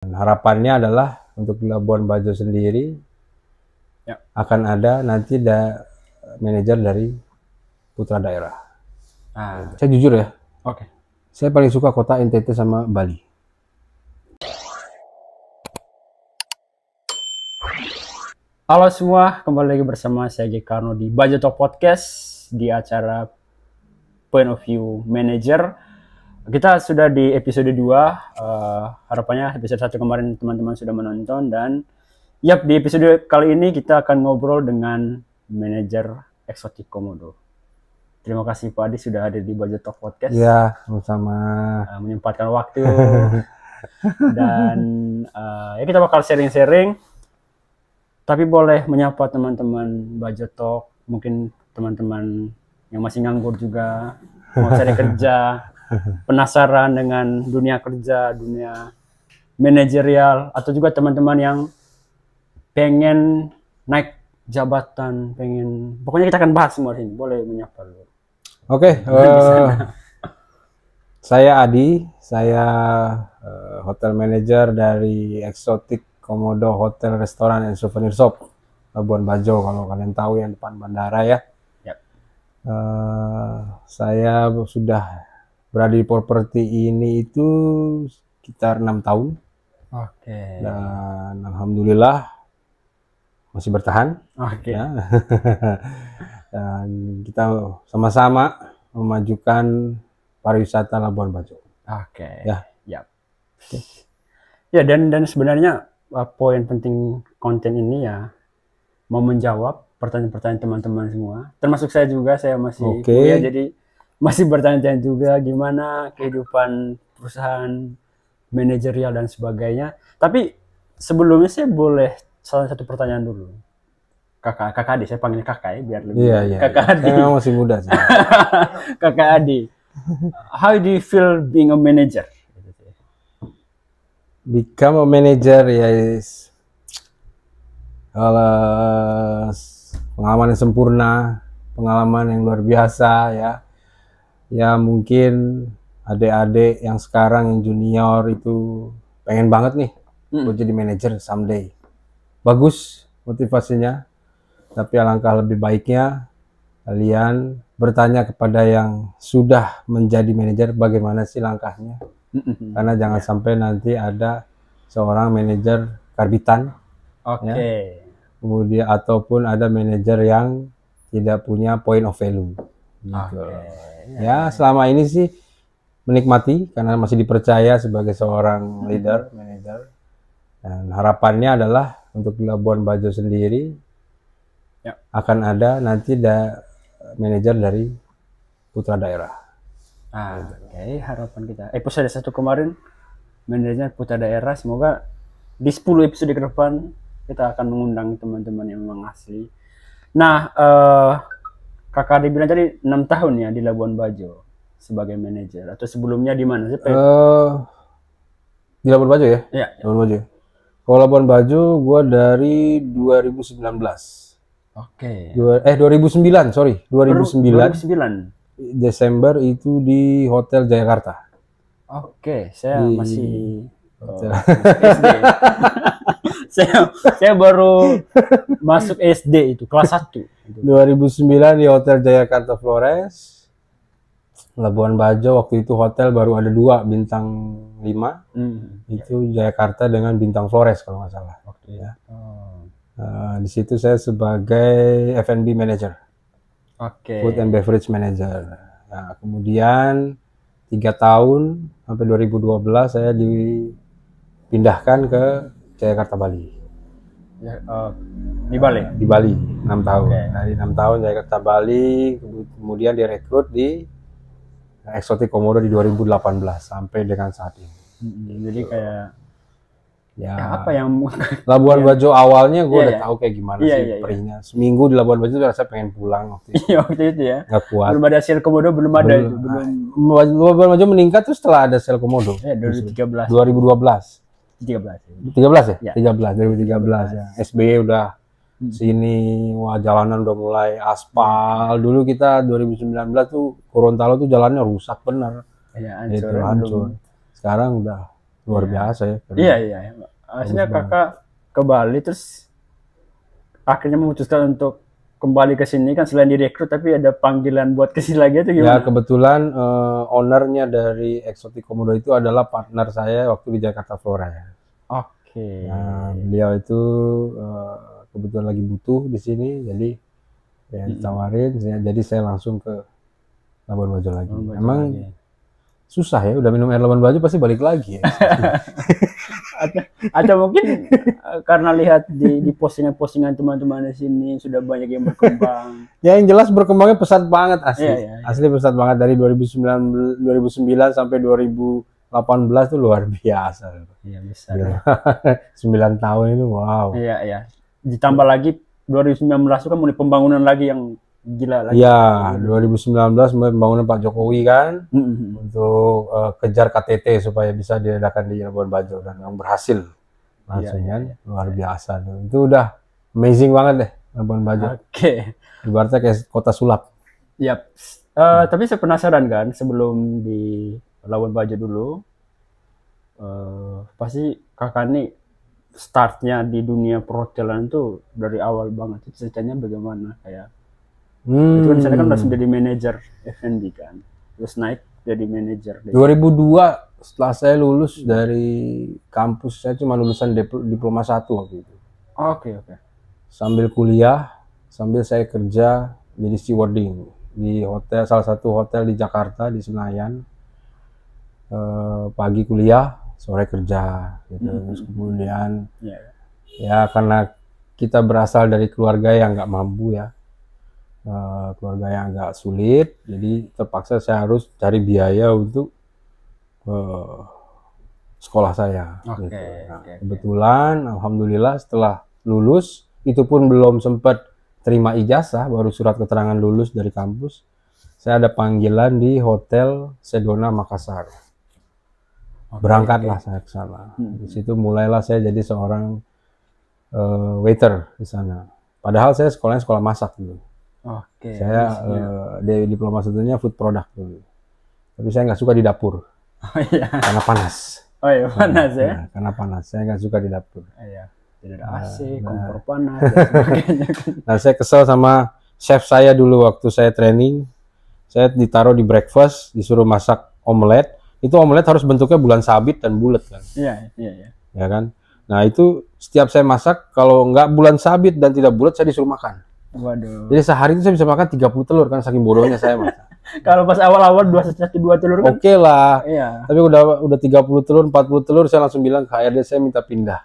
Harapannya adalah untuk di Labuan Bajo sendiri akan ada nanti manajer dari putra daerah. Saya jujur ya, saya paling suka kota NTT sama Bali. Halo semua, kembali lagi bersama saya Gekarno di Bajo Talk Podcast di acara Point of View Manager. Kita sudah di episode 2, harapannya episode 1 kemarin teman-teman sudah menonton, dan di episode kali ini kita akan ngobrol dengan manajer Exotic Komodo. Terima kasih Pak Adi sudah hadir di Bajo Talk Podcast. Ya, sama menyempatkan waktu dan kita bakal sharing-sharing, tapi boleh menyapa teman-teman Bajo Talk, mungkin teman-teman yang masih nganggur juga, mau cari kerja, penasaran dengan dunia kerja, dunia manajerial, atau juga teman-teman yang pengen naik jabatan, pokoknya kita akan bahas semua ini. Boleh menyapa dulu. Oke, saya Adi, saya hotel manager dari Exotic Komodo Hotel Restoran and Souvenir Shop Labuan Bajo, kalau kalian tahu yang depan bandara ya. Saya sudah berada di properti ini itu sekitar 6 tahun. Dan alhamdulillah masih bertahan. Ya. Dan kita sama-sama memajukan pariwisata Labuan Bajo. Ya, dan sebenarnya poin penting konten ini ya mau menjawab pertanyaan-pertanyaan teman-teman semua, termasuk saya juga. Saya masih kuliah, jadi masih bertanya-tanya juga gimana kehidupan perusahaan manajerial dan sebagainya. Tapi sebelumnya saya boleh salah satu pertanyaan dulu. Kakak Adi, saya panggil kakak ya biar lebih. Kakak Adi. Saya masih muda sih. Kakak Adi, how do you feel being a manager? Become a manager ya, pengalaman yang sempurna, pengalaman yang luar biasa ya. Ya mungkin adik-adik yang sekarang yang junior itu pengen banget nih buat jadi manajer someday. Bagus motivasinya, tapi alangkah lebih baiknya kalian bertanya kepada yang sudah menjadi manajer bagaimana sih langkahnya. Karena jangan sampai nanti ada seorang manajer karbitan, kemudian ataupun ada manajer yang tidak punya point of value. Gitu. Ya, selama ini sih menikmati karena masih dipercaya sebagai seorang leader, manajer. Dan harapannya adalah untuk Labuan Bajo sendiri akan ada nanti manajer dari putra daerah. Harapan kita episode 1 kemarin manajernya putra daerah. Semoga di 10 episode ke depan kita akan mengundang teman-teman yang memang asli. Nah, Kakak Adi bilang tadi 6 tahun ya di Labuan Bajo sebagai manajer, atau sebelumnya di mana sih? Di Labuan Bajo ya? Iya. Labuan Bajo. Kalau Labuan Bajo gua dari 2019. 2009, sorry. 2009. Desember itu di Hotel Jayakarta. Saya masih SD. saya baru masuk SD itu, kelas 1. 2009 di Hotel Jayakarta Flores. Labuan Bajo waktu itu hotel baru ada 2, bintang 5. Itu Jayakarta dengan bintang Flores kalau nggak salah. Di situ saya sebagai F&B manager. Food and Beverage Manager. Nah, kemudian 3 tahun sampai 2012 saya dipindahkan ke Jayakarta Bali. Di Bali? Di Bali 6 tahun. Dari 6 tahun Jayakarta Bali, kemudian direkrut di Exotic Komodo di 2018 sampai dengan saat ini. Jadi kayak apa yang Labuan Bajo awalnya gue udah tahu kayak gimana sih perihnya. Seminggu di Labuan Bajo tuh rasa pengen pulang waktu itu. Waktu itu ya. Nggak kuat. Belum ada sel komodo, belum ada itu. Labuan Bajo meningkat tuh setelah ada sel komodo. 2013. 2012. 13 ya? 2013 ya. SBY udah sini, wah jalanan udah mulai aspal. Dulu kita 2019 tuh Gorontalo tuh jalannya rusak bener. Hancur. Sekarang udah luar biasa ya. Iya, iya. Akhirnya kakak ke Bali terus akhirnya memutuskan untuk kembali ke sini kan, selain direkrut tapi ada panggilan buat ke sini lagi itu Ya gimana? kebetulan ownernya dari Exotic Komodo itu adalah partner saya waktu di Jakarta Flora ya. Oke. Nah, beliau itu kebetulan lagi butuh di sini, jadi ya ditawarin, jadi saya langsung ke Labuan Bajo lagi. Emang susah ya, udah minum air Labuan Bajo pasti balik lagi ya. Atau mungkin karena lihat di postingan-postingan teman-teman di sini sudah banyak yang berkembang. Ya yang jelas berkembangnya pesat banget asli. Iya, iya, iya. Asli pesat banget dari 2009 sampai 2018 tuh luar biasa. Iya, besar. 9 tahun itu wow. Iya, iya. Ditambah lagi 2019 itu kan mulai pembangunan lagi yang gila lagi. Ya, 2019 mulai pembangunan Pak Jokowi kan untuk kejar KTT supaya bisa diadakan di Labuan Bajo, dan yang berhasil langsung kan, luar biasa tuh. Itu udah amazing banget deh Labuan Bajo. Oke. Ibaratnya kayak kota sulap. Yap. Tapi saya penasaran kan, sebelum di Labuan Bajo dulu, pasti kakak nih startnya di dunia perhotelan tuh dari awal banget. Ceritanya bagaimana kayak? Itu kan di sana kan langsung jadi manajer F&B kan, terus naik jadi manajer. 2002 setelah saya lulus dari kampus, saya cuma lulusan diploma 1 waktu itu. Oke. Sambil kuliah, sambil saya kerja jadi stewarding di hotel, salah satu hotel di Jakarta di Senayan. Pagi kuliah, sore kerja gitu. Terus kemudian ya karena kita berasal dari keluarga yang nggak mampu ya, keluarga yang agak sulit, jadi terpaksa saya harus cari biaya untuk sekolah saya. Gitu. Nah, kebetulan alhamdulillah setelah lulus, itu pun belum sempat terima ijazah, baru surat keterangan lulus dari kampus, saya ada panggilan di Hotel Sedona Makassar. Berangkatlah saya ke sana. Di situ mulailah saya jadi seorang waiter di sana. Padahal saya sekolahnya sekolah masak dulu. Saya diploma satunya food product dulu. Tapi saya nggak suka di dapur. Karena panas. Panas ya? Karena panas. Saya nggak suka di dapur. Tidak ada AC, kompor panas, dan sebagainya. Nah, saya kesel sama chef saya dulu waktu saya training. Saya ditaruh di breakfast, disuruh masak omelet. Itu omelet harus bentuknya bulan sabit dan bulat kan. Iya. Ya kan? Nah, itu setiap saya masak, kalau nggak bulan sabit dan tidak bulat, saya disuruh makan. Waduh. Jadi sehari itu saya bisa makan 30 telur kan, saking bodohnya saya masak. Kalau pas awal-awal 2 telur kan? Oke lah. Iya. Tapi udah 30 telur, 40 telur, saya langsung bilang ke HRD, saya minta pindah.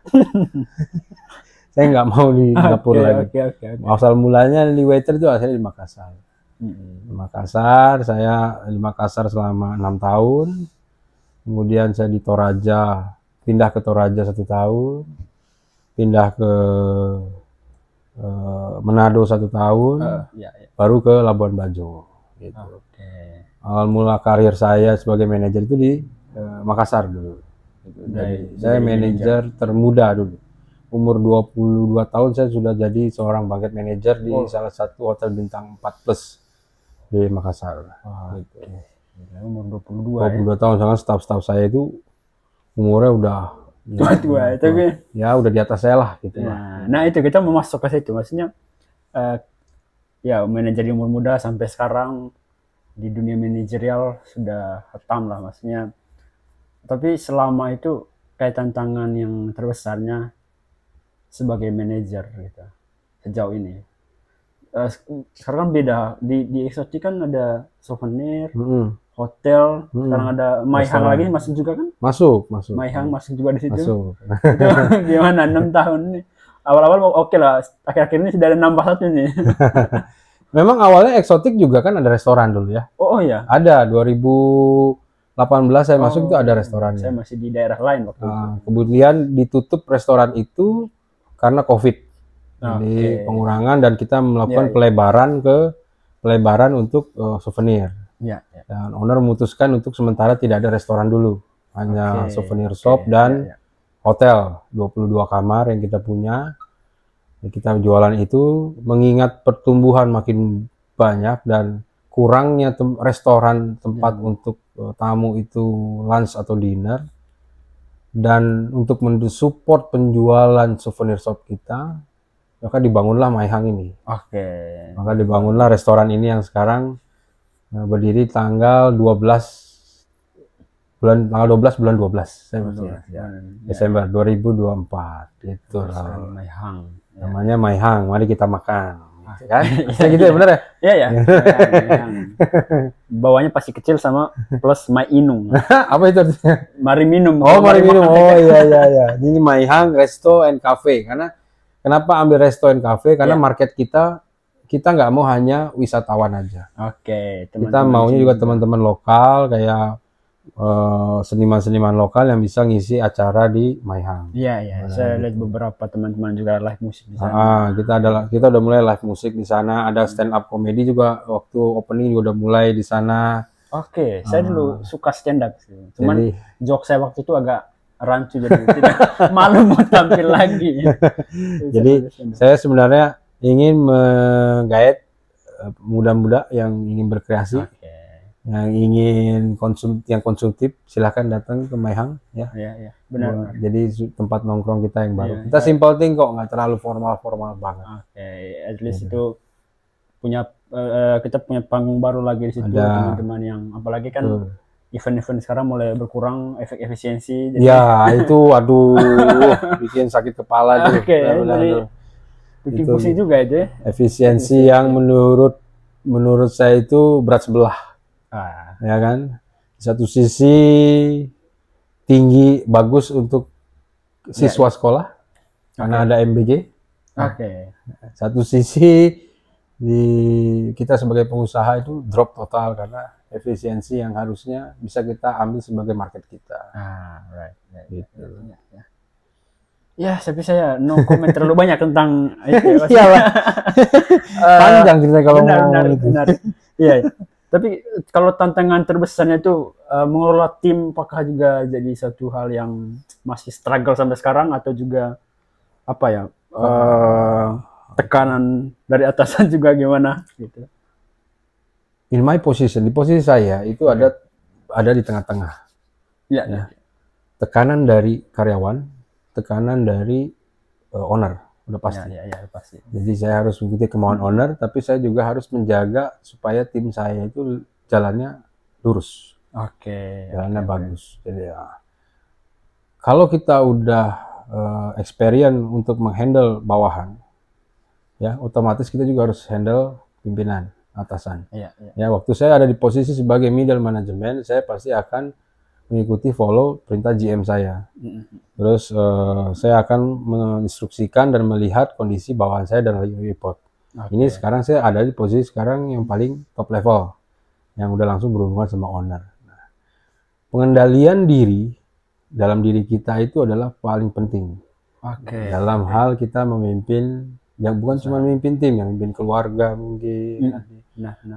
Saya nggak mau di dapur lagi. Asal mulanya di waiter itu asalnya di Makassar. Di Makassar, saya di Makassar selama 6 tahun. Kemudian saya di Toraja, pindah ke Toraja 1 tahun. Pindah ke Manado 1 tahun. Baru ke Labuan Bajo. Gitu. Awal mula karir saya sebagai manajer itu di Makassar dulu. Gitu. Saya manajer termuda dulu. Umur 22 tahun saya sudah jadi seorang banquet manager di salah satu hotel bintang 4 plus di Makassar. Gitu. Umur 22 tahun, sangat staff saya itu umurnya udah tua itu kan? Ya udah di atas saya lah gitu. Nah itu kita mau masuk ke situ, maksudnya ya manajer di umur muda sampai sekarang di dunia manajerial sudah hatam lah maksudnya. Tapi selama itu kayak tantangan yang terbesarnya sebagai manajer gitu sejauh ini. Sekarang kan beda, di Exotic kan ada souvenir, hotel, sekarang ada Maihang lagi masuk juga kan? Masuk. Maihang masuk juga di situ. Masuk. Itu gimana 6 tahun ini? Awal-awal oke lah, akhir-akhir ini sudah ada nambah satu nih. Memang awalnya Exotic juga kan ada restoran dulu ya. Oh iya. Ada 2018 saya masuk itu ada restorannya. Saya masih di daerah lain waktu itu. Kemudian ditutup restoran itu karena COVID. Jadi pengurangan, dan kita melakukan pelebaran untuk souvenir. Dan owner memutuskan untuk sementara tidak ada restoran dulu, hanya souvenir shop dan hotel 22 kamar yang kita punya. Kita jualan itu mengingat pertumbuhan makin banyak dan kurangnya restoran tempat untuk tamu itu lunch atau dinner. Dan untuk mensupport penjualan souvenir shop kita, maka dibangunlah Maihang ini. Oke. Maka dibangunlah restoran ini yang sekarang berdiri tanggal 12 bulan 12 saya Betul, ya. ya. Desember 2024 gitu Restoran lah. Maihang. Ya. Namanya Maihang, mari kita makan. Gitu kan? Bisa gitu ya, bener ya? Iya ya. Maihang. Bawahnya pasti kecil sama plus Mai Inung. Apa itu artinya? Mari minum. Oh, mari minum. makan. Oh, iya. Ini Maihang Resto and Cafe. Karena kenapa ambil Resto and Cafe? Karena market kita nggak mau hanya wisatawan aja. Oke, Kita maunya juga teman-teman lokal, kayak seniman-seniman lokal yang bisa ngisi acara di Maihang. Iya. Saya lihat beberapa teman-teman juga live musik di sana. Kita udah mulai live musik di sana. Ada stand up comedy juga, waktu opening juga udah mulai di sana. Oke, saya dulu suka stand up sih. Cuman Jadi, joke saya waktu itu agak rancu jadi tidak malu mau tampil lagi. Jadi saya sebenarnya ingin menggait muda-muda yang ingin berkreasi. Oke. Yang ingin konsumtif, silahkan datang ke Maihang ya. Iya, benar. Jadi tempat nongkrong kita yang baru. Iya, Kita simple thing kok, nggak terlalu formal banget. Oke, at least itu punya kita punya panggung baru lagi di situ, teman-teman yang apalagi kan event-event sekarang mulai berkurang efisiensi. Jadi... Ya itu, aduh, bikin sakit kepala tuh. Oke, jadi bikin pusing juga itu. Efisiensi yang menurut saya itu berat sebelah. Ya kan, di satu sisi tinggi bagus untuk siswa sekolah karena ada MBG. Oke. Satu sisi kita sebagai pengusaha itu drop total karena efisiensi yang harusnya bisa kita ambil sebagai market kita. Right. Gitu. Ya, tapi saya no comment terlalu banyak tentang itu. Iyalah. Panjang cerita kalau benar. itu. Iya. Tapi kalau tantangan terbesarnya itu mengelola tim, apakah juga jadi satu hal yang masih struggle sampai sekarang atau juga apa ya tekanan dari atasan juga gimana gitu? In my position, di posisi saya itu ada di tengah-tengah. Ya. Tekanan dari karyawan, tekanan dari owner. Udah pasti. Ya, pasti. Jadi saya harus mengikuti kemauan owner, tapi saya juga harus menjaga supaya tim saya itu jalannya lurus. Oke. Jalannya bagus. Jadi kalau kita udah experience untuk menghandle bawahan, ya otomatis kita juga harus handle pimpinan, atasan. Iya. Ya, waktu saya ada di posisi sebagai middle management, saya pasti akan mengikuti follow perintah GM saya. Terus saya akan menginstruksikan dan melihat kondisi bawahan saya dan report. Ini sekarang saya ada di posisi sekarang yang paling top level, yang udah langsung berhubungan sama owner. Nah, pengendalian diri dalam diri kita itu adalah paling penting. Dalam hal kita memimpin, yang bukan cuma memimpin tim, yang memimpin keluarga mungkin,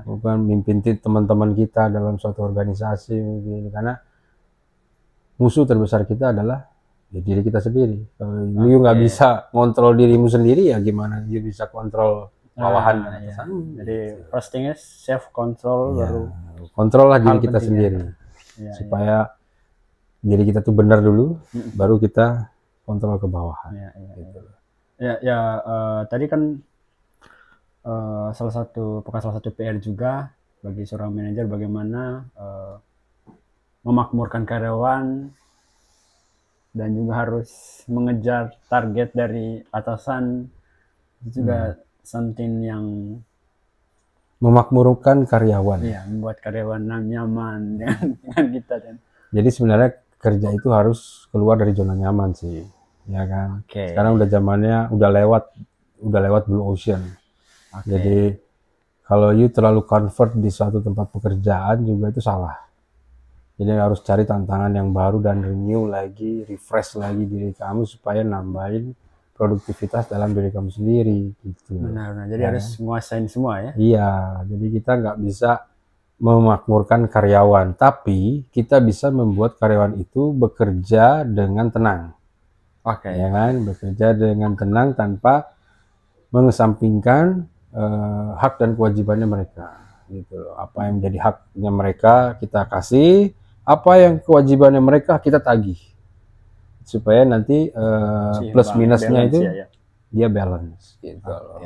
bukan memimpin teman-teman kita dalam suatu organisasi mungkin, karena musuh terbesar kita adalah diri kita sendiri. Kalau you nggak bisa kontrol dirimu sendiri, ya gimana you bisa kontrol bawahan dan atasan? Jadi first thing is self control, baru kontrollah diri kita sendiri, supaya diri kita tuh benar dulu, baru kita kontrol ke bawahan. Tadi kan salah satu PR juga bagi seorang manajer bagaimana memakmurkan karyawan dan juga harus mengejar target dari atasan, itu juga something yang memakmurkan karyawan. Iya, membuat karyawan nyaman dengan kita dan. Jadi sebenarnya kerja itu harus keluar dari zona nyaman sih, ya kan? Sekarang udah zamannya udah lewat blue ocean. Jadi kalau you terlalu convert di suatu tempat pekerjaan juga itu salah. Jadi harus cari tantangan yang baru dan renew lagi, refresh lagi diri kamu supaya nambahin produktivitas dalam diri kamu sendiri gitu. Benar. Jadi harus menguasain semua ya. Iya, jadi kita nggak bisa memakmurkan karyawan, tapi kita bisa membuat karyawan itu bekerja dengan tenang. Ya kan, bekerja dengan tenang tanpa mengesampingkan hak dan kewajibannya mereka. Gitu. Apa yang menjadi haknya mereka kita kasih, apa yang kewajibannya mereka kita tagih. supaya nanti plus minusnya balance itu ya, ya. dia balance gitu loh.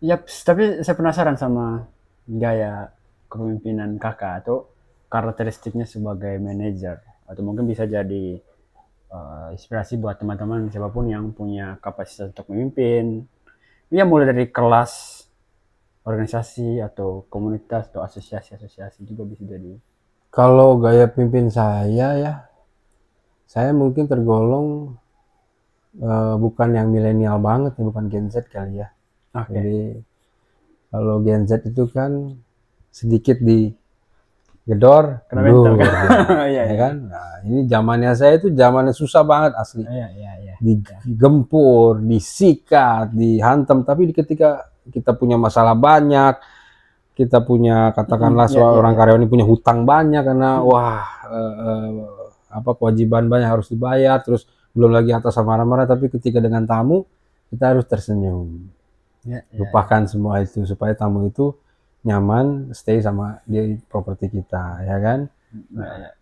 Yap, tapi saya penasaran sama gaya kepemimpinan kakak atau karakteristiknya sebagai manajer, atau mungkin bisa jadi inspirasi buat teman-teman siapapun yang punya kapasitas untuk memimpin. Ya mulai dari kelas organisasi atau komunitas atau asosiasi juga bisa jadi. Kalau gaya pimpin saya ya, saya mungkin tergolong bukan yang milenial banget ya, bukan Gen Z kali ya. Oke. Jadi kalau Gen Z itu kan sedikit digedor, Kena mental mundur kan? dia, Iya, ya iya. kan? Nah, ini zamannya saya itu zamannya susah banget asli. Iya. Digempur, disikat, dihantam, tapi ketika kita punya masalah banyak, kita punya katakanlah seorang karyawan ini punya hutang banyak karena wah apa kewajiban banyak harus dibayar, terus belum lagi atasan marah-marah, tapi ketika dengan tamu kita harus tersenyum. Lupakan semua itu supaya tamu itu nyaman stay sama di properti kita, ya kan?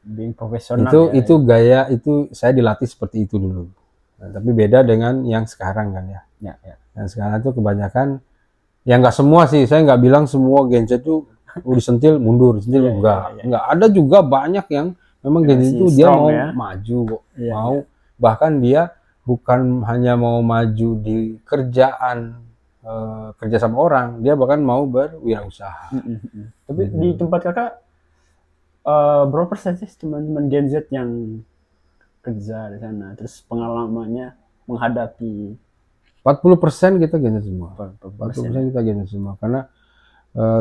Being profesional itu gaya itu saya dilatih seperti itu dulu. Nah, tapi beda dengan yang sekarang kan ya. Yang sekarang itu kebanyakan ya nggak semua sih, saya nggak bilang semua Gen Z itu disentil mundur, sentil enggak. Ada juga banyak yang memang Gen Z itu dia mau maju kok, mau bahkan dia bukan hanya mau maju di kerjaan kerja sama orang, dia bahkan mau berwirausaha. Tapi di tempat kakak berapa persen sih teman-teman Gen Z yang kerja di sana, terus pengalamannya menghadapi 40% kita Gen Z semua. 40% kita Gen Z semua. Karena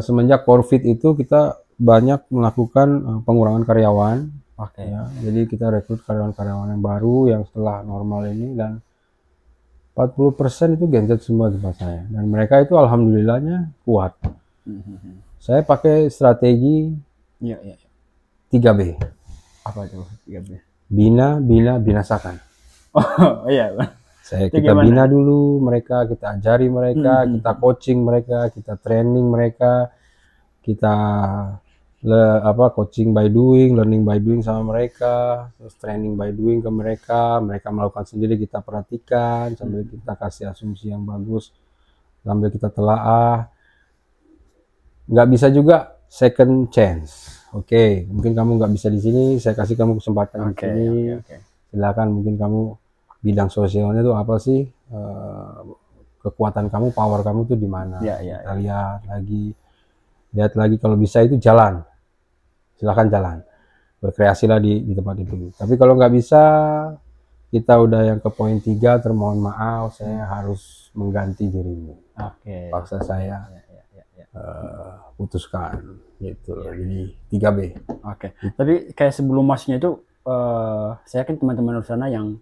semenjak COVID itu kita banyak melakukan pengurangan karyawan. Ya, jadi kita rekrut karyawan-karyawan yang baru yang setelah normal ini, dan 40% itu Gen Z semua tempat saya. Dan mereka itu alhamdulillahnya kuat. Saya pakai strategi 3B. Apa itu 3B? Bina, binasakan. Oh iya. Kita bina dulu mereka, kita ajari mereka, kita coaching mereka, kita training mereka, kita coaching by doing, learning by doing sama mereka, terus training by doing ke mereka melakukan sendiri, kita perhatikan sambil kita kasih asumsi yang bagus, sambil kita telaah. Nggak bisa juga second chance. Oke, mungkin kamu nggak bisa di sini, saya kasih kamu kesempatan di sini. Silakan, mungkin kamu bidang sosialnya itu apa sih, kekuatan kamu, power kamu tuh di mana? Kita lihat lagi kalau bisa itu jalan, silakan jalan, berkreasilah di tempat itu. Tapi kalau nggak bisa, kita udah yang ke poin 3, termohon maaf, saya harus mengganti dirimu. Paksa saya putuskan gitu. Jadi 3B. Tapi kayak sebelum masuknya itu saya yakin teman-teman di sana yang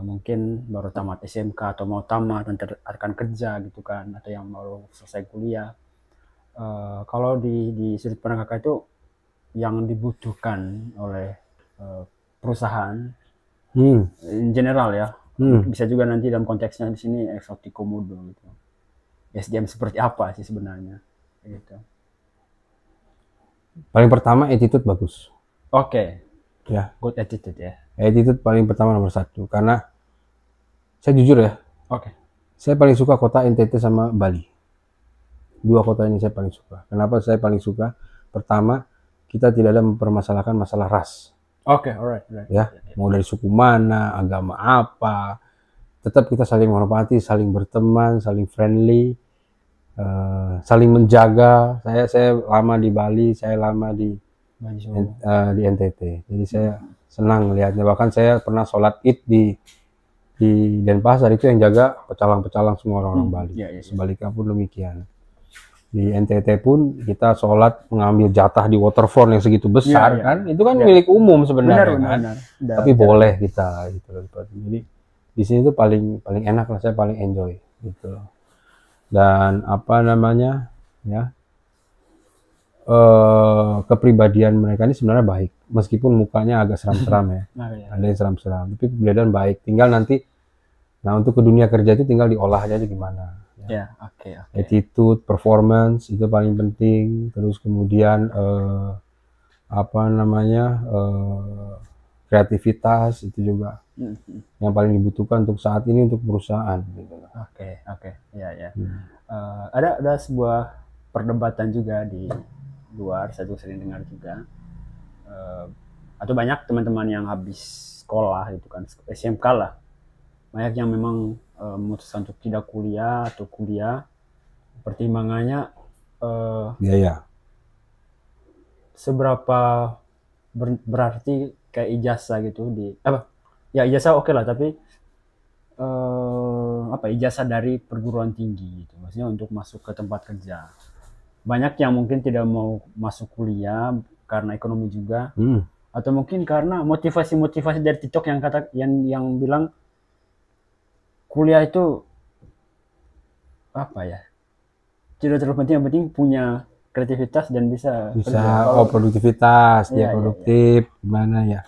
mungkin baru tamat SMK atau mau tamat dan akan kerja gitu kan, atau yang baru selesai kuliah, kalau di sudut pandang kakak itu yang dibutuhkan oleh perusahaan in general ya, bisa juga nanti dalam konteksnya di sini eksotik komodo gitu, SDM seperti apa sih sebenarnya gitu. Paling pertama attitude bagus. Ya, good attitude ya. Attitude paling pertama nomor 1, karena saya jujur ya, saya paling suka kota NTT sama Bali. 2 kota ini saya paling suka. Kenapa saya paling suka? Pertama, kita tidak ada mempermasalahkan masalah ras. Alright. Ya, mau dari suku mana, agama apa, tetap kita saling menghormati, saling berteman, saling friendly, saling menjaga. Saya lama di Bali, saya lama di NTT, jadi saya senang melihatnya. Bahkan saya pernah sholat Id di Denpasar, itu yang jaga pecalang-pecalang semua orang Bali. Sebaliknya pun demikian. Di NTT pun kita sholat mengambil jatah di waterfront yang segitu besar kan, itu kan milik umum sebenarnya kan. Tapi boleh kita gitu. Jadi di sini tuh paling enak lah, saya paling enjoy gitu. Dan apa namanya ya, kepribadian mereka ini sebenarnya baik, meskipun mukanya agak seram-seram ya. Ada yang seram-seram, tapi kepribadian baik. Tinggal nanti, untuk ke dunia kerja itu tinggal diolahnya aja gimana. Attitude, performance itu paling penting. Terus kemudian kreativitas itu juga yang paling dibutuhkan untuk saat ini untuk perusahaan. Gitu. Oke, ya. Ada sebuah perdebatan juga di luar, saya juga sering dengar juga, atau banyak teman-teman yang habis sekolah itu kan, SMK lah, banyak yang memang memutuskan untuk tidak kuliah atau kuliah, pertimbangannya biaya. Seberapa berarti kayak ijazah gitu ya ijazah oke lah, tapi ijazah dari perguruan tinggi gitu, maksudnya untuk masuk ke tempat kerja. Banyak yang mungkin tidak mau masuk kuliah karena ekonomi juga, atau mungkin karena motivasi dari TikTok yang bilang kuliah itu tidak terlalu penting, yang penting punya kreativitas dan bisa produktivitas, dia produktif. Gimana ya,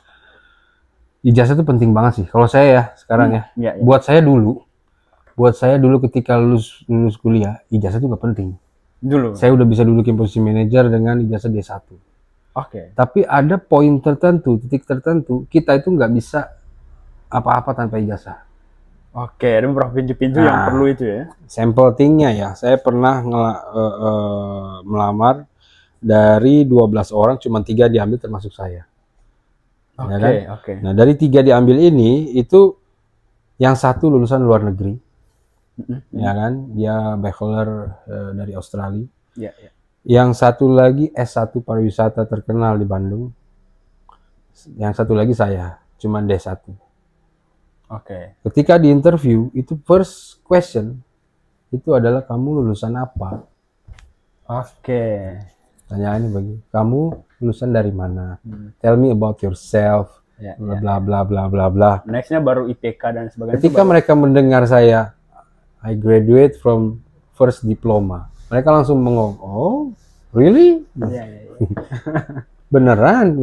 ijazah itu penting banget sih kalau saya ya sekarang ya. Buat saya dulu ketika lulus kuliah, ijazah itu nggak penting dulu. Saya udah bisa dudukin posisi manajer dengan ijazah D1. Tapi ada poin tertentu, titik tertentu, kita itu nggak bisa apa-apa tanpa ijazah. Ada beberapa pintu-pintu yang perlu itu ya. Sampel thing-nya ya, saya pernah melamar dari 12 orang, cuma 3 diambil termasuk saya. Ya kan? Nah, dari 3 diambil ini, itu yang satu lulusan luar negeri. Ya kan? Dia bachelor dari Australia. Yang satu lagi S1 pariwisata terkenal di Bandung. Yang satu lagi saya, cuma D1. Ketika di interview itu first question itu adalah kamu lulusan apa? Tanyaannya bagi kamu lulusan dari mana? Tell me about yourself. Bla bla bla bla bla. Nextnya baru IPK dan sebagainya. Ketika mereka mendengar saya, I graduate from first diploma, mereka langsung mengong, oh really? Beneran?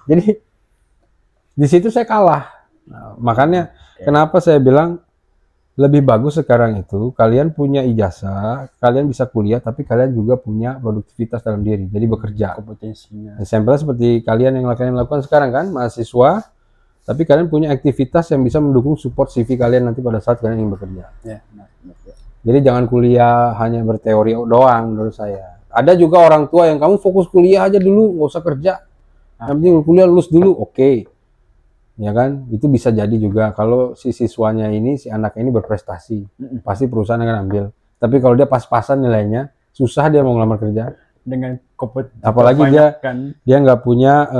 Jadi di situ saya kalah. Nah, makanya kenapa saya bilang lebih bagus sekarang itu kalian punya ijazah, kalian bisa kuliah, tapi kalian juga punya produktivitas dalam diri, jadi bekerja. Kompetensinya. Sampelnya seperti kalian yang lakukan sekarang kan, mahasiswa, tapi kalian punya aktivitas yang bisa mendukung support CV kalian nanti pada saat kalian ingin bekerja. Jadi jangan kuliah hanya berteori doang menurut saya. Ada juga orang tua yang kamu fokus kuliah aja dulu, nggak usah kerja. Yang penting kuliah lulus dulu, ya kan, itu bisa jadi juga kalau si siswanya ini, si anak ini berprestasi, pasti perusahaan akan ambil. Tapi kalau dia pas-pasan nilainya, susah dia mau ngelamar kerja. Dengan apalagi dia nggak punya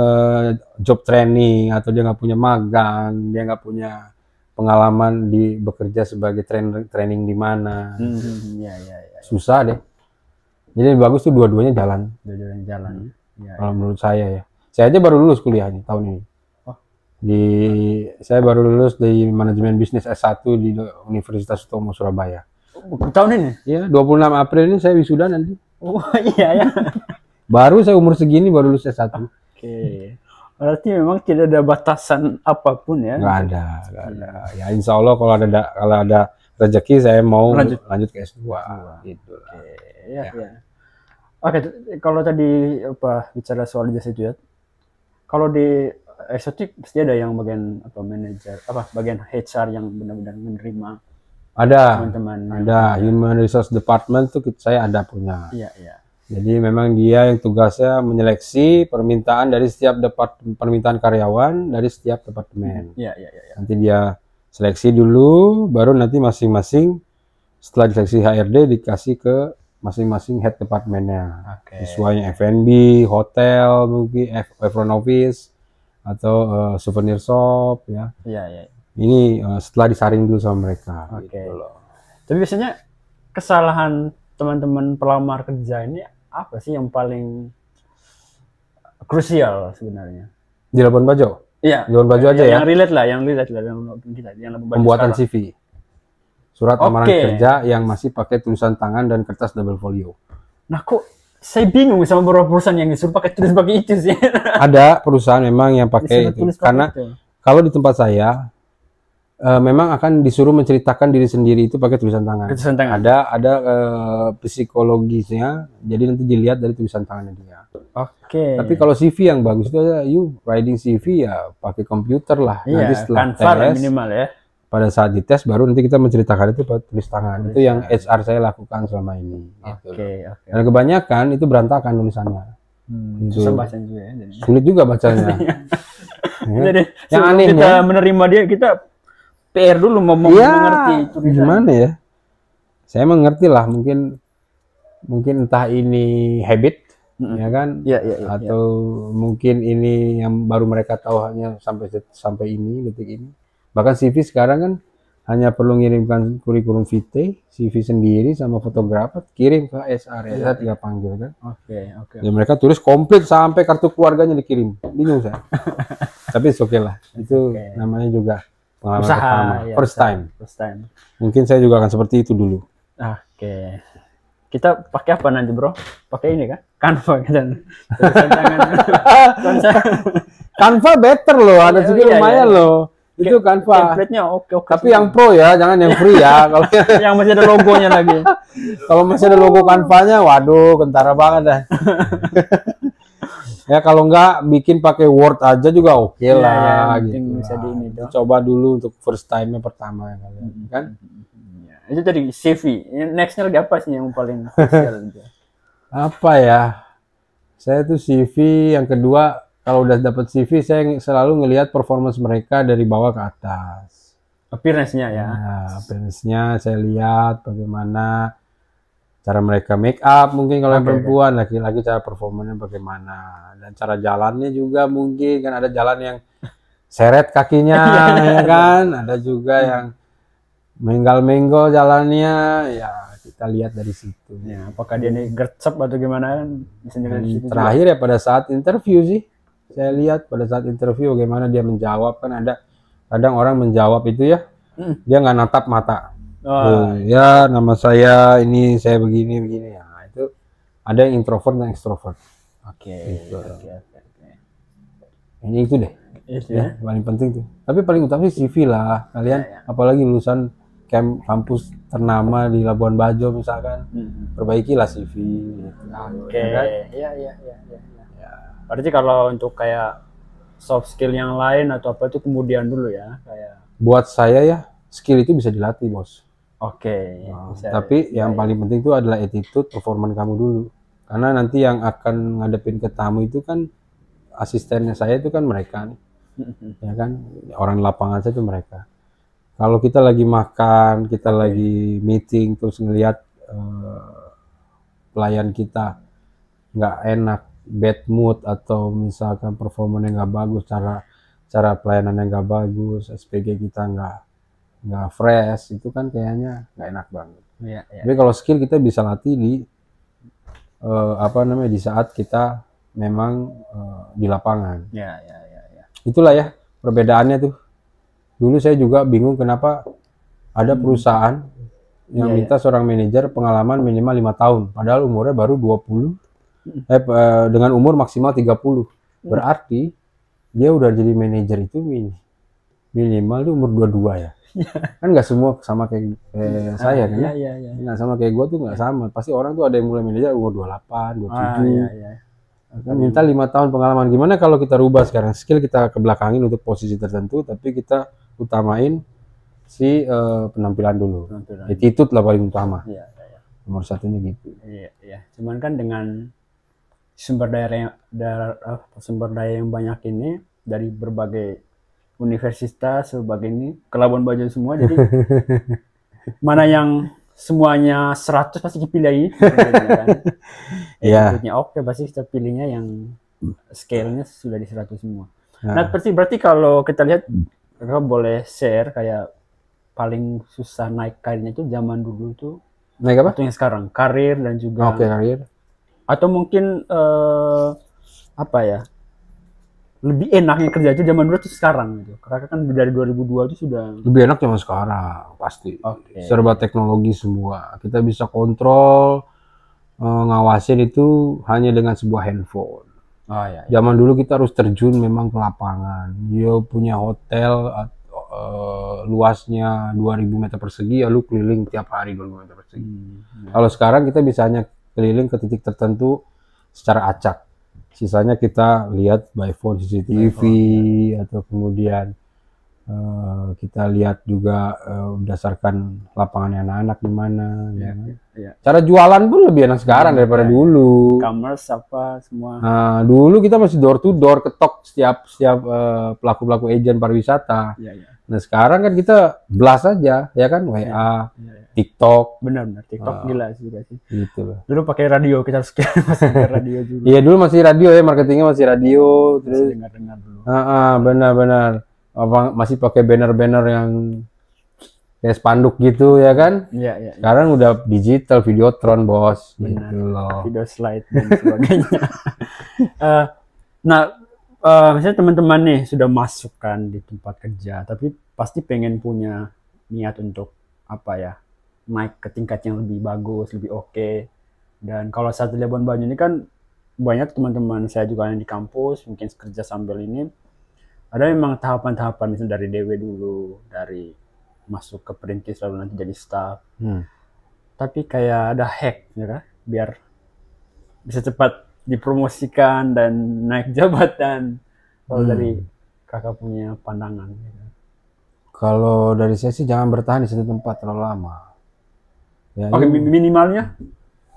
job training, atau dia nggak punya magang, dia nggak punya pengalaman di bekerja sebagai training di mana. Susah deh. Jadi bagus tuh dua-duanya jalan. Kalau menurut saya ya. Saya aja baru lulus kuliah nih tahun ini. Saya baru lulus di manajemen bisnis S1 di Universitas Utomo Surabaya. Tahun ini? Iya, 26 April ini saya wisuda nanti. Iya ya. Baru saya umur segini baru lulus S1. Berarti memang tidak ada batasan apapun ya? Nggak ada. Ya insya Allah kalau ada rezeki saya mau lanjut ke S2. Gitu. Kalau tadi bicara soal ijazah itu ya. Kalau di eksotik pasti ada yang bagian manajer, bagian HR yang benar-benar menerima teman-teman. Ada Human Resource Department tuh saya ada punya. Jadi memang dia yang tugasnya menyeleksi permintaan dari setiap permintaan karyawan dari setiap departemen. Nanti dia seleksi dulu, baru nanti masing-masing setelah diseleksi HRD dikasih ke masing-masing head departemennya. Sesuainya F&B, hotel mungkin, front office, atau souvenir shop ya. Ini setelah disaring dulu sama mereka. Gitu loh. Tapi biasanya kesalahan teman-teman pelamar kerja ini apa sih yang paling krusial sebenarnya? Di Labuan Bajo? Iya. Di Labuan Bajo aja ya. Yang relate lah yang kita, pembuatan CV. Surat lamaran kerja yang masih pakai tulisan tangan dan kertas double folio. Nah kok saya bingung sama beberapa perusahaan yang disuruh pakai itu sih. Ada perusahaan memang yang pakai itu. Karena kalau di tempat saya memang akan disuruh menceritakan diri sendiri itu pakai tulisan tangan. Ada psikologisnya, jadi nanti dilihat dari tulisan tangannya dia. Oke. Tapi kalau CV yang bagus itu ya, you writing CV ya pakai komputer lah. Iya, Nanti setelah Canva lah tes, minimal ya. pada saat dites baru nanti kita menceritakan itu pakai tulis tangan. Itu yang Tulisan. HR saya lakukan selama ini. Gitu. Oke. Dan kebanyakan itu berantakan tulisannya. Gitu. Susah bacanya juga ya. Jadi. Sulit juga bacanya. Ya. Jadi Yang sebelum anehnya, kita menerima dia, kita PR dulu mau iya, mengerti tulisan. gimana ya? Saya mengerti lah, mungkin entah ini habit, ya kan? Iya. Atau mungkin ini yang baru mereka tahu hanya sampai ini detik ini. Bahkan CV sekarang kan hanya perlu ngirimkan kurikulum vitae, CV sendiri sama fotografer, kirim ke HR, ya tinggal panggil kan. Oke. Ya mereka tulis komplit sampai kartu keluarganya dikirim. Bingung saya. Tapi oke lah. Itu namanya juga pengalaman Usaha, pertama, ya, first time. First time. Mungkin saya juga akan seperti itu dulu. Oke. Kita pakai apa nanti, Bro? Pakai ini kan? Canva kan. Tulisan tangan. Canva better loh, ada juga Iya, lumayan iya. loh. Itu Canva. Template-nya oke. Tapi yang pro ya, jangan yang free ya. Kalau yang masih ada logonya lagi. kalau masih ada logo Canva-nya, waduh, kentara banget dah. Ya kalau enggak bikin pakai Word aja juga oke lah yang gitu. penting bisa di ini tuh. Coba dulu untuk first time-nya pertama ya kalian, kan? Ya, itu tadi CV. Next-nya lagi apa sih yang paling krusial? Apa ya? Saya tuh CV yang kedua, kalau udah dapat CV saya selalu ngelihat performance mereka dari bawah ke atas. Appearance-nya ya. Nah, appearance-nya saya lihat bagaimana cara mereka make up, mungkin kalau yang perempuan, laki-laki cara performanya bagaimana, dan cara jalannya juga mungkin kan ada jalan yang seret kakinya, ya kan, ada juga yang menggal-menggol jalannya, ya kita lihat dari situ. Ya, apakah dia ini gercep atau gimana kan? Bisa dilihat di situ juga. Terakhir ya pada saat interview sih, saya lihat pada saat interview bagaimana dia menjawab, kan ada kadang orang menjawab itu ya, dia nggak natap mata. Ya nama saya ini, saya begini ya, itu ada yang introvert dan extrovert. Oke. Ini itu deh Ya. paling penting tuh, tapi paling utama sih CV lah kalian. Apalagi lulusan kampus ternama di Labuan Bajo misalkan, perbaikilah CV gitu. Oke. Ya. Berarti kalau untuk kayak soft skill yang lain atau apa itu kemudian dulu ya, kayak buat saya ya, skill itu bisa dilatih, Bos. Oke. Tapi yang paling penting itu adalah attitude, performan kamu dulu. Karena nanti yang akan ngadepin ke tamu itu kan asistennya saya itu kan mereka nih. Ya kan, orang lapangan saya itu mereka. Kalau kita lagi makan, kita lagi meeting terus ngelihat pelayan kita nggak enak, bad mood, atau misalkan performanya nggak bagus, cara pelayanannya nggak bagus, SPG kita nggak fresh, itu kan kayaknya nggak enak banget. Ya. Tapi kalau skill kita bisa latih di di saat kita memang di lapangan. Ya. Itulah ya perbedaannya tuh. Dulu saya juga bingung kenapa ada perusahaan yang minta seorang manajer pengalaman minimal 5 tahun, padahal umurnya baru 20, dengan umur maksimal 30. Berarti dia udah jadi manajer itu minimal tuh umur 22 ya. Kan nggak semua sama kayak saya kan ya. Nggak sama kayak gue tuh, nggak sama. Pasti orang tuh ada yang mulai manajer umur 28, 27. Kan minta 5 tahun pengalaman. Gimana kalau kita rubah sekarang, skill kita kebelakangin untuk posisi tertentu, tapi kita utamain si penampilan dulu. Attitude lah paling utama. Nomor satunya gitu. Iya. Cuman kan dengan sumber daya yang banyak ini dari berbagai universitas sebagai ini ke Labuan Bajo semua, jadi mana yang semuanya 100 pasti dipilih kan. Iya. Oke, pasti kita pilihnya yang scale-nya sudah di 100 semua. Nah, berarti kalau kita lihat, kakak boleh share kayak paling susah naik karirnya itu zaman dulu tuh naik apa? Atau yang sekarang, karir dan juga karir. Atau mungkin apa ya? Lebih enaknya kerja itu zaman dulu tuh sekarang gitu. Karena kan dari 2002 itu sudah lebih enak zaman sekarang pasti. Serba teknologi semua. Kita bisa kontrol, ngawasin itu hanya dengan sebuah handphone. Zaman dulu kita harus terjun memang ke lapangan. Dia punya hotel luasnya 2000 meter persegi, ya lu keliling tiap hari 2000 meter persegi. Kalau sekarang kita bisa hanya keliling ke titik tertentu secara acak. Sisanya kita lihat by phone CCTV atau kemudian kita lihat juga berdasarkan lapangan anak-anak di mana. Ya. Iya. Cara jualan pun lebih enak sekarang daripada dulu. E-commerce apa semua. Nah, dulu kita masih door to door, ketok setiap pelaku-pelaku agent pariwisata. Iya. Nah sekarang kan kita blast aja, ya kan, WA, Iya. TikTok. Benar TikTok gila juga sih. Gitu loh. Dulu pakai radio, kita harus pakai radio juga. Iya dulu masih radio ya, marketingnya masih radio. Terus dengar dulu. benar. Masih pakai banner-banner yang kayak spanduk gitu ya kan? Iya. Sekarang udah digital, Videotron bos. Benar. Gitu loh. Video slide dan sebagainya. Misalnya teman-teman nih sudah masuk kan di tempat kerja, tapi pasti pengen punya niat untuk naik ke tingkat yang lebih bagus, lebih oke. Dan kalau saat di Labuan Bajo ini kan banyak teman-teman saya juga yang di kampus, mungkin kerja sambil ini. Ada memang tahapan-tahapan, misalnya dari DW dulu, dari masuk ke perintis lalu nanti jadi staff. Tapi kayak ada hack, ya kan? Biar bisa cepat dipromosikan dan naik jabatan. Kalau dari kakak punya pandangan. Ya. Kalau dari saya sih jangan bertahan di satu tempat terlalu lama. Ya, minimalnya?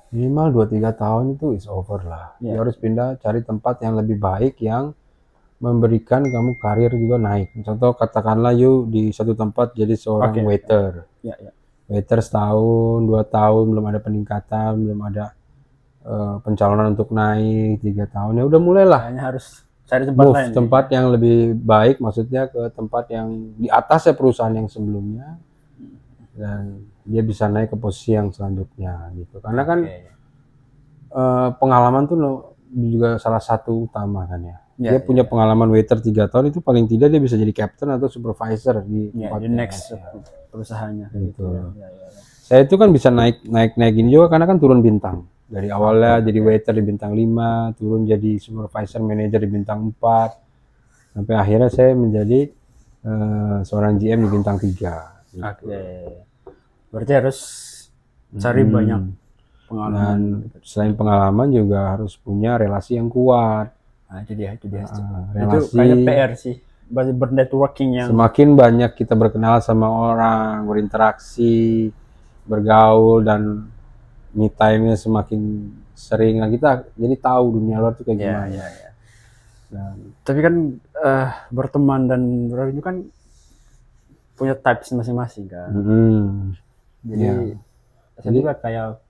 Minimal 2-3 tahun itu is over lah. Ya. Harus pindah cari tempat yang lebih baik yang memberikan kamu karir juga naik. Contoh katakanlah di satu tempat jadi seorang waiter. Ya. Waiter setahun, 2 tahun belum ada peningkatan, belum ada pencalonan untuk naik 3 tahun. Ya udah mulailah. Kayaknya harus cari tempat lain. Yang lebih baik, maksudnya ke tempat yang di atas ya perusahaan yang sebelumnya. Dan dia bisa naik ke posisi yang selanjutnya gitu. Karena kan pengalaman tuh juga salah satu utama kan ya. Dia punya pengalaman waiter 3 tahun itu paling tidak dia bisa jadi captain atau supervisor di next perusahaannya gitu. Saya itu kan bisa naik ini juga karena kan turun bintang. Dari awalnya jadi waiter di bintang 5, turun jadi supervisor manager di bintang 4. Sampai akhirnya saya menjadi seorang GM di bintang 3 gitu. Berarti harus cari banyak pengalaman. Dan selain pengalaman juga harus punya relasi yang kuat. Nah, itu dia. Relasi, itu kayak PR sih, bernetworking yang semakin banyak kita berkenal sama orang, berinteraksi, bergaul, dan me time-nya semakin sering, nah kita jadi tahu dunia luar tuh kayak gimana. Dan, tapi kan berteman dan itu kan punya types masing-masing kan. Jadi saya juga kayak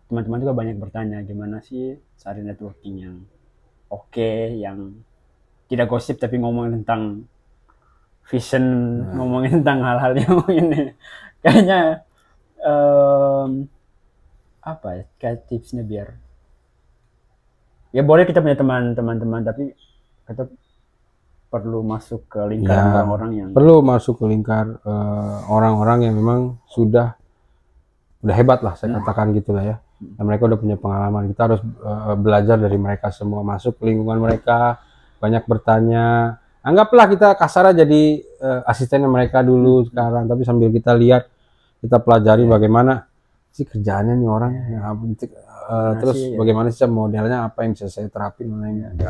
teman-teman juga banyak bertanya gimana sih cari networking yang yang tidak gosip tapi ngomongin tentang vision, ngomongin tentang hal-hal yang ini kayaknya kayak tipsnya biar ya boleh kita punya teman-teman tapi kita perlu masuk ke lingkaran orang-orang yang perlu masuk ke lingkar orang-orang yang memang sudah hebat lah saya katakan gitu lah ya. Dan mereka udah punya pengalaman. Kita harus belajar dari mereka semua, masuk ke lingkungan mereka, banyak bertanya. Anggaplah kita kasar jadi asistennya mereka dulu sekarang, tapi sambil kita lihat, kita pelajari bagaimana sih kerjaannya nih orang, terus bagaimana sih modelnya, apa yang bisa saya terapin, gitu.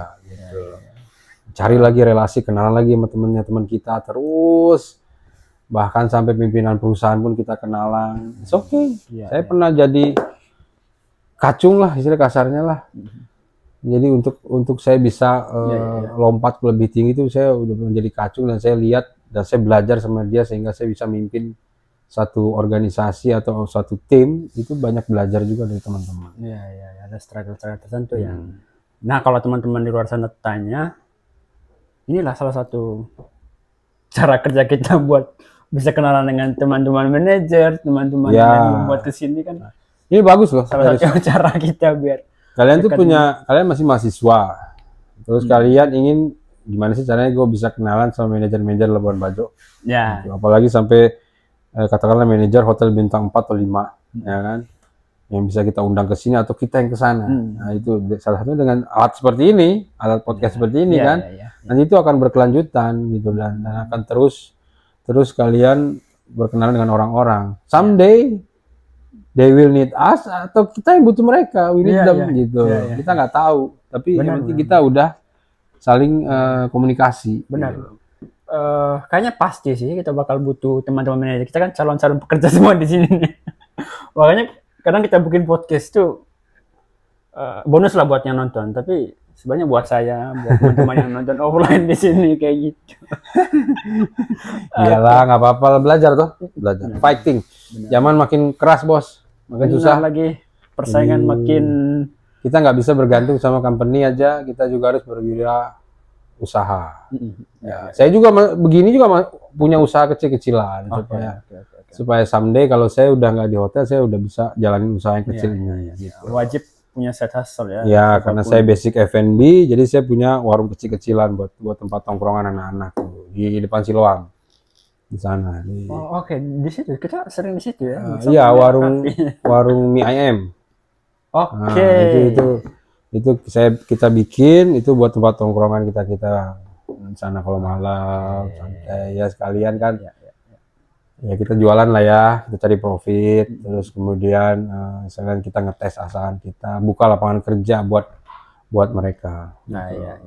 Cari lagi relasi, kenalan lagi sama teman kita, terus bahkan sampai pimpinan perusahaan pun kita kenalan. It's okay. Saya pernah jadi kacung lah, istilah kasarnya lah. Jadi untuk saya bisa lompat lebih tinggi itu saya udah menjadi kacung, dan saya lihat dan saya belajar sama dia sehingga saya bisa mimpin satu organisasi atau satu tim. Itu banyak belajar juga dari teman-teman. Iya, ada struggle tertentu ya. Nah, kalau teman-teman di luar sana tanya, inilah salah satu cara kerja kita buat bisa kenalan dengan teman-teman manajer, teman-teman yang membuat kesini kan. Ini bagus loh. Salah satu cara kita biar kalian tuh kalian masih mahasiswa, terus kalian ingin gimana sih caranya gue bisa kenalan sama manajer Labuan Bajo, gitu. Apalagi sampai katakanlah manajer hotel bintang 4 atau 5, ya kan, yang bisa kita undang ke sini atau kita yang ke sana. Nah itu salah satunya dengan alat seperti ini, alat podcast seperti ini kan. Nanti itu akan berkelanjutan gitu, dan akan terus kalian berkenalan dengan orang-orang. Someday they will need us, atau kita yang butuh mereka, we need them gitu. Kita nggak tahu. tapi yang penting kita udah saling komunikasi. Benar. Gitu. Kayaknya pasti sih kita bakal butuh teman-teman manajer. Kita kan calon-calon pekerja semua di sini. Makanya kadang kita bikin podcast tuh bonus lah buat yang nonton, tapi sebenarnya buat saya, buat teman-teman yang nonton offline di sini kayak gitu. Iyalah, nggak apa-apa, belajar belajar. Fighting. Zaman makin keras, bos, makin susah lagi. Persaingan makin. Kita nggak bisa bergantung sama company aja, kita juga harus berwirausaha. Ya, saya juga begini juga punya usaha kecil-kecilan supaya someday kalau saya udah nggak di hotel, saya udah bisa jalanin usaha yang kecil ini. Gitu. Wajib punya side hustle ya. Ya, karena saya basic F&B, jadi saya punya warung kecil-kecilan buat tempat tongkrongan anak-anak di depan Siloam. Di sana. Oke. Di situ kita sering di situ ya. Iya, warung mie ayam. Oke. Itu kita bikin itu buat tempat tongkrongan kita di sana kalau malam santai ya sekalian kan. Ya kita jualan lah ya, kita cari profit, terus kemudian misalkan kita ngetes asahan kita, buka lapangan kerja buat mereka. Nah, gitu. iya.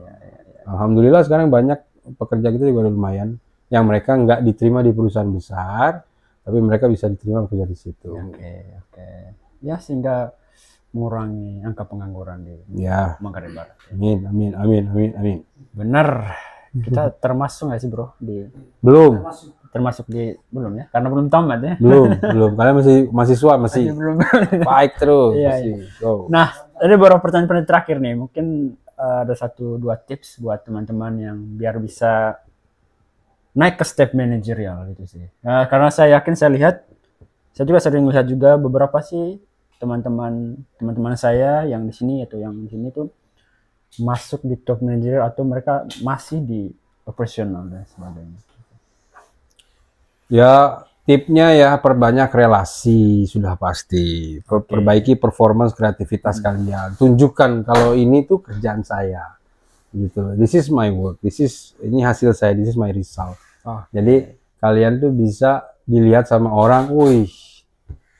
Alhamdulillah sekarang banyak pekerja kita juga lumayan, yang mereka nggak diterima di perusahaan besar, tapi mereka bisa diterima bekerja di situ. Oke. Ya sehingga mengurangi angka pengangguran di Manggarai Barat. Amin. Benar. Kita termasuk nggak sih bro belum ya, karena belum tamat ya. Belum. Kalian masih mahasiswa, masih belum. Baik terus. Iya. Nah, ada beberapa pertanyaan terakhir nih. Mungkin ada 1-2 tips buat teman-teman yang biar bisa naik ke step manajerial gitu sih. Karena saya yakin saya juga sering lihat juga beberapa sih teman-teman saya yang di sini atau yang di sini tuh masuk di top manajerial atau mereka masih di operasional dan sebagainya. Ya, tipnya ya perbanyak relasi sudah pasti. Perbaiki performance kreativitas kalian. Tunjukkan kalau ini tuh kerjaan saya. Gitu. This is my work. Ini hasil saya. This is my result. Jadi kalian tuh bisa dilihat sama orang,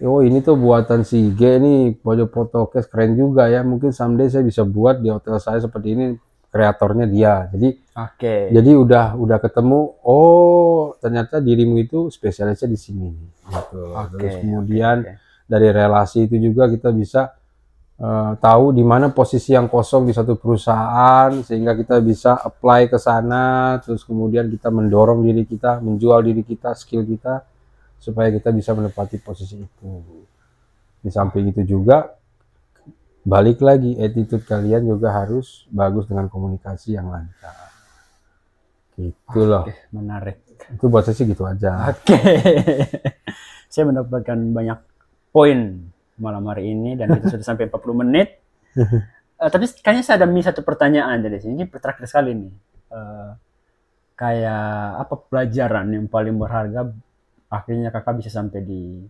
ini tuh buatan si G ini, pojok protokes keren juga ya. Mungkin someday saya bisa buat di hotel saya seperti ini. Kreatornya dia. Jadi udah ketemu, ternyata dirimu itu spesialisnya di sini gitu. Terus kemudian dari relasi itu juga kita bisa tahu di mana posisi yang kosong di satu perusahaan sehingga kita bisa apply ke sana, terus kemudian kita mendorong diri kita, menjual diri kita, skill kita supaya kita bisa menempati posisi itu. Di samping itu juga balik lagi, attitude kalian juga harus bagus dengan komunikasi yang lancar. Gitu loh. Menarik. Itu buat saya sih gitu aja. Saya mendapatkan banyak poin malam hari ini dan itu sudah sampai 40 menit. Tapi kayaknya saya ada satu pertanyaan dari sini. Ini terakhir sekali nih. Kayak apa pelajaran yang paling berharga akhirnya kakak bisa sampai di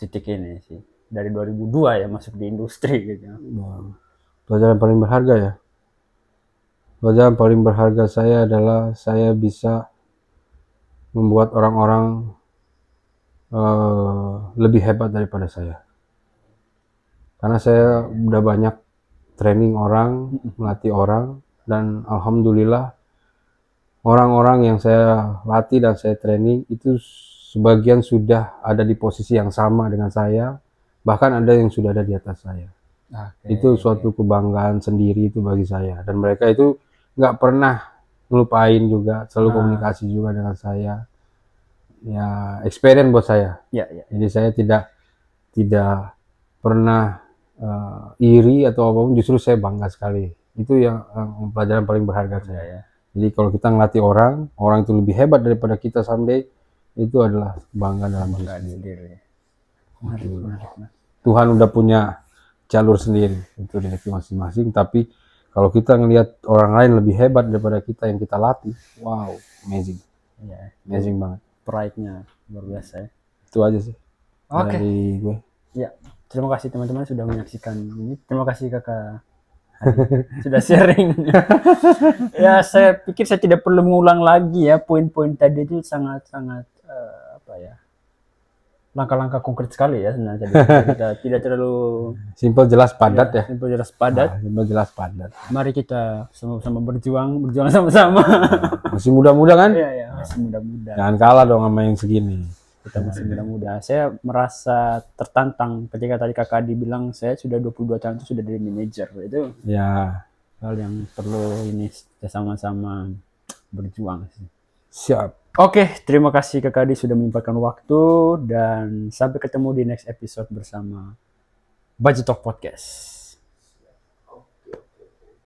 titik ini sih? Dari 2002 ya masuk di industri gitu. Pelajaran paling berharga ya. Pelajaran paling berharga saya adalah saya bisa membuat orang-orang lebih hebat daripada saya. Karena saya udah banyak training orang, melatih orang, dan alhamdulillah orang-orang yang saya latih dan saya training itu sebagian sudah ada di posisi yang sama dengan saya. Bahkan ada yang sudah ada di atas saya. Itu suatu kebanggaan sendiri itu bagi saya. Dan mereka itu nggak pernah ngelupain juga, selalu komunikasi juga dengan saya. Ya, experience buat saya. Jadi saya tidak pernah iri atau apapun, justru saya bangga sekali. Itu yang pelajaran paling berharga saya. Jadi kalau kita ngelatih orang itu lebih hebat daripada kita someday, itu adalah kebanggaan dalam diri sendiri. Tuhan udah punya jalur sendiri untuk rezeki masing-masing, tapi kalau kita ngelihat orang lain lebih hebat daripada kita yang kita latih, wow, amazing. Amazing banget. Pride-nya luar biasa ya. Itu aja sih. Dari gue. Ya, terima kasih teman-teman sudah menyaksikan ini. Terima kasih kakak sudah sharing. Ya, saya pikir saya tidak perlu mengulang lagi ya poin-poin tadi itu sangat langkah-langkah konkret sekali ya sebenarnya. Kita tidak terlalu Simple, jelas, padat ya. simple, jelas, padat. Simple, jelas, padat. Mari kita sama-sama berjuang sama-sama. Masih muda-muda kan? Iya, masih muda-muda. Jangan kalah dong sama yang segini. Kita masih muda-muda. Saya merasa tertantang ketika tadi Kakak bilang saya sudah 22 tahun itu sudah jadi manajer. Itu Ya, hal yang perlu ini kita sama-sama berjuang sih. siap. Oke, terima kasih Kak Adi sudah menyempatkan waktu dan sampai ketemu di next episode bersama Budget Talk Podcast.